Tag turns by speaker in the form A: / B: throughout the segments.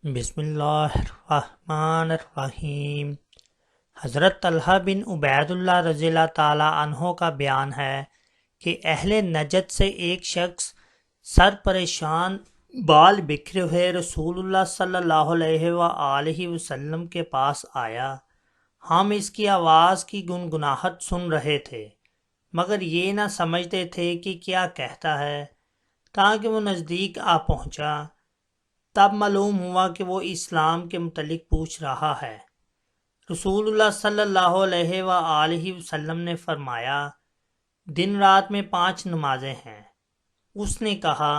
A: بسم اللہ الرحمن الرحیم۔ حضرت طلحہ بن عبید اللہ رضی اللہ تعالیٰ عنہ کا بیان ہے کہ اہل نجد سے ایک شخص سر پریشان بال بکھرے ہوئے رسول اللہ صلی اللہ علیہ وآلہ وسلم کے پاس آیا۔ ہم اس کی آواز کی گنگناہٹ سن رہے تھے مگر یہ نہ سمجھتے تھے کہ کیا کہتا ہے، تاکہ وہ نزدیک آ پہنچا۔ تب معلوم ہوا کہ وہ اسلام کے متعلق پوچھ رہا ہے۔ رسول اللہ صلی اللہ علیہ وآلہ وسلم نے فرمایا، دن رات میں 5 نمازیں ہیں۔ اس نے کہا،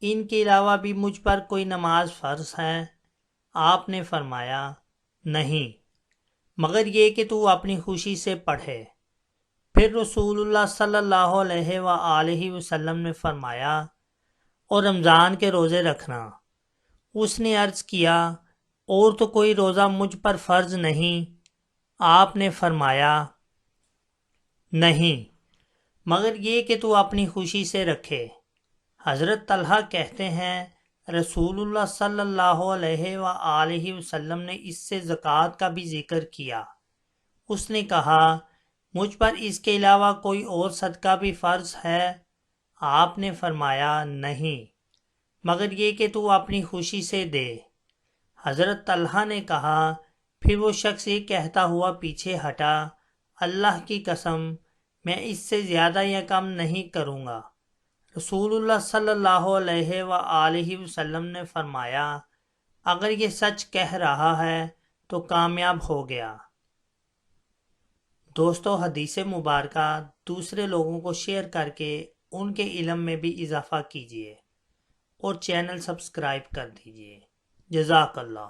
A: ان کے علاوہ بھی مجھ پر کوئی نماز فرض ہے؟ آپ نے فرمایا، نہیں، مگر یہ کہ تو اپنی خوشی سے پڑھے۔ پھر رسول اللہ صلی اللہ علیہ وآلہ وسلم نے فرمایا، اور رمضان کے روزے رکھنا۔ اس نے عرض کیا، اور تو کوئی روزہ مجھ پر فرض نہیں؟ آپ نے فرمایا، نہیں، مگر یہ کہ تو اپنی خوشی سے رکھے۔ حضرت طلحہ کہتے ہیں، رسول اللہ صلی اللہ علیہ وآلہ وسلم نے اس سے زکوٰۃ کا بھی ذکر کیا۔ اس نے کہا، مجھ پر اس کے علاوہ کوئی اور صدقہ بھی فرض ہے؟ آپ نے فرمایا، نہیں، مگر یہ کہ تو اپنی خوشی سے دے۔ حضرت طلحہ نے کہا، پھر وہ شخص یہ کہتا ہوا پیچھے ہٹا، اللہ کی قسم، میں اس سے زیادہ یا کم نہیں کروں گا۔ رسول اللہ صلی اللہ علیہ وآلہ وسلم نے فرمایا، اگر یہ سچ کہہ رہا ہے تو کامیاب ہو گیا۔ دوستو، حدیث مبارکہ دوسرے لوگوں کو شیئر کر کے ان کے علم میں بھی اضافہ کیجیے اور چینل سبسکرائب کر دیجیے۔ جزاک اللہ۔